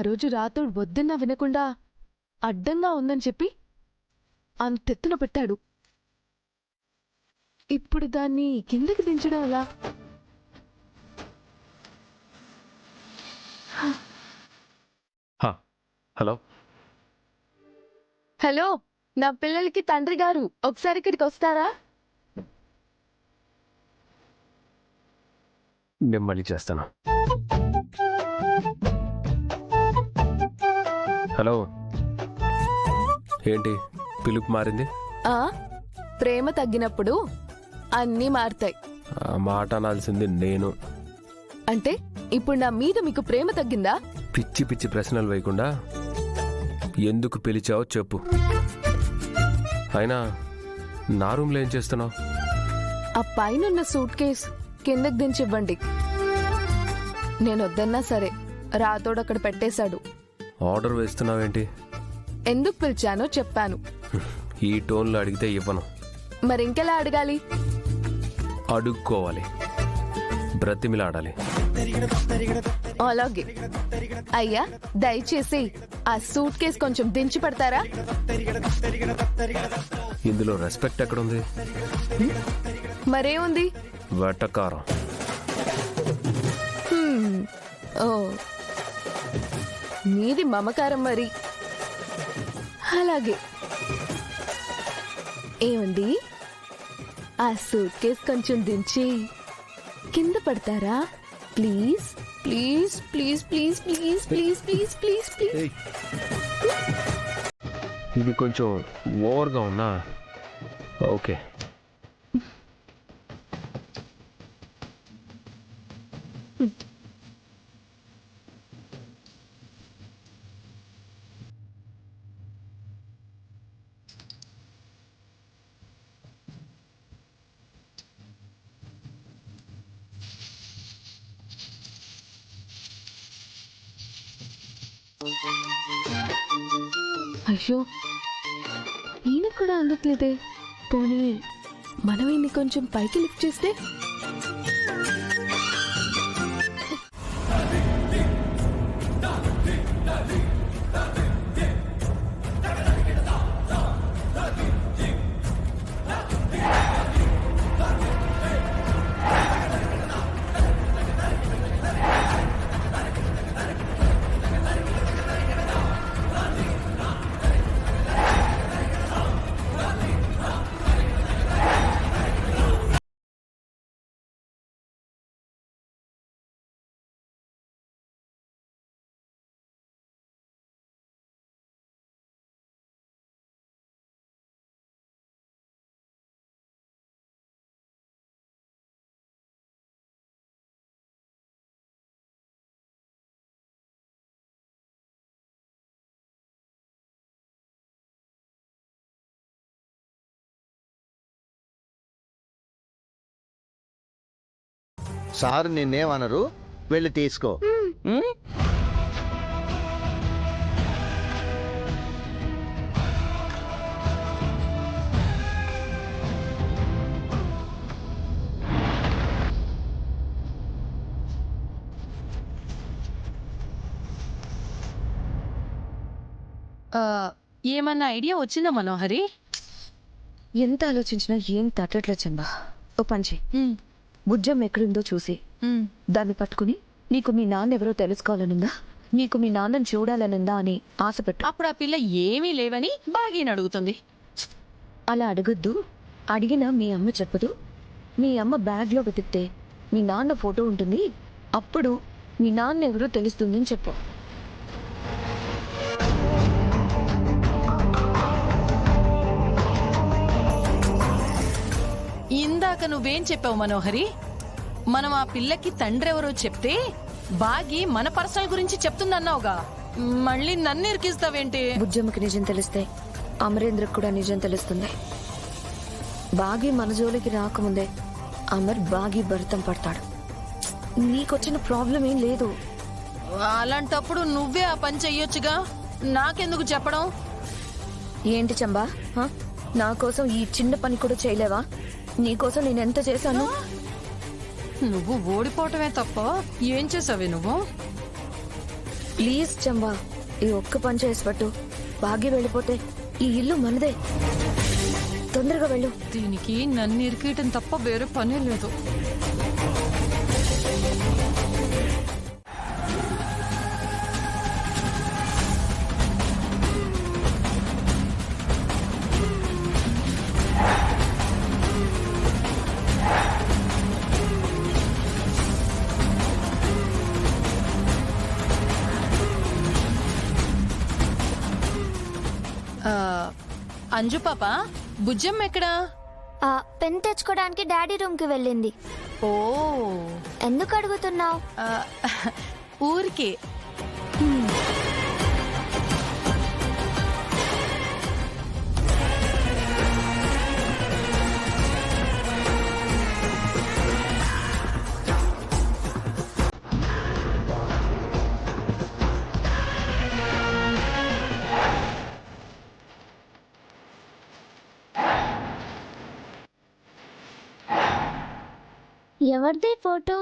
రోజు రాతోడు వద్దన్నా వినకుండా అడ్డంగా ఉందని చెప్పి అంతెత్తున పెట్టాడు. ఇప్పుడు దాన్ని కిందకి దించడం ఎలా? హలో హలో, నా పిల్లలకి తండ్రి గారు ఒకసారి ఇక్కడికి వస్తారా? నేను మళ్ళీ చేస్తాను. హలో, ఏంటి పిలుపు మారింది? ప్రేమ తగ్గినప్పుడు అన్నీ మారుతాయి. ఆ మాట అనాల్సింది నేను. అంటే ఇప్పుడు నా మీద మీకు ప్రేమ తగ్గిందా? పిచ్చి పిచ్చి ప్రశ్నలు వేయకుండా ఎందుకు పిలిచావో చెప్పు. అయినా నా రూమ్లో ఏం చేస్తున్నావు? ఆ పైనున్న సూట్ కేస్ కిందకి దించివ్వండి. నేను వద్దన్నా సరే రాతోడు అక్కడ పెట్టేశాడు. ఆర్డర్ వేస్తున్నావేంటి? ఎందుకు పిలిచానో చెప్పాను. ఈ టోన్లో అడిగితే ఇవ్వను. మరింకెలా అడగాలి? అడుక్కోవాలి, బ్రతిమిలాడాలి. అలాగే. అయ్యా, దయచేసి ఆ సూట్ కేస్ కొంచెం దించి పెడతారా? ఇందులో రెస్పెక్ట్ ఎక్కడుంది? మరేముంది? వెటకారం. ఓ, మీది మమకారం మరి. అలాగే. ఏమండి, ఆ సూట్ కేస్ కొంచెం దించి కింద పడతారా? Please please please please please please please please please. ఇది కొంచెం ఓవర్గా ఉన్నా ఓకే. అయ్యో, ఈయన కూడా అందట్లేదే. పోనీ మనం ఈయన్ని కొంచెం పైకి లిఫ్ట్ చేస్తే? సార్ నిన్నేమనరు, వెళ్ళి తీసుకో. ఏమన్నా ఐడియా వచ్చిందా మనోహరి? ఎంత ఆలోచించినా ఏం తట్టట్లేదు చంబా. ఓ పంచి, బుజ్జం ఎక్కడుందో చూసి దాన్ని పట్టుకుని నీకు మీ నాన్న ఎవరో తెలుసుకోవాలనుందా, నీకు మీ నాన్నని చూడాలనుందా అని ఆశపెట్టు. అప్పుడు ఆ పిల్ల ఏమీ లేవని బాగీని అడుగుతుంది. అలా అడగొద్దు. అడిగినా మీ అమ్మ చెప్పదు. మీ అమ్మ బ్యాగ్లో వెతికితే మీ నాన్న ఫోటో ఉంటుంది. అప్పుడు మీ నాన్న ఎవరో తెలుస్తుందని చెప్పు. ఇందాక నువ్వేం చెప్పావు మనోహరి? మనం ఆ పిల్లకి తండ్రి ఎవరో చెప్తే బాగి మన పర్సనల్ గురించి చెప్తుందన్నావుగా, మళ్ళీ నన్ను ఇరికిస్తావేంటి? బుజ్జమ్మకి నిజం తెలిస్తే అమరేంద్రకు కూడా నిజం తెలుస్తుంది. బాగి మన జోలికి రాకముందే అమర్ బాగి భరితం పడతాడు. నీకొచ్చిన ప్రాబ్లం ఏం లేదు. అలాంటప్పుడు నువ్వే ఆ పని చెయ్యొచ్చుగా, నాకెందుకు చెప్పడం? ఏంటి చంబా, నా కోసం ఈ చిన్న పని కూడా చేయలేవా? నీకోసం నేనెంత చేశాను. నువ్వు ఓడిపోవటమే తప్ప ఏం చేసావే నువ్వు? ప్లీజ్ చంబా, ఈ ఒక్క పని చేసి పట్టు. భాగ్య వెళ్ళిపోతే ఈ ఇల్లు మనదే. తొందరగా వెళ్ళు. దీనికి నన్ను ఇరికేయటం తప్ప వేరే పనే లేదు. అంజు పాప, బుజ్జమ్మ ఎక్కడా? పెన్ తెచ్చుకోవడానికి డాడీ రూమ్ కి వెళ్ళింది. ఓ, ఎందుకు అడుగుతున్నావు? ఊరికే. ఎవరిది ఫోటో?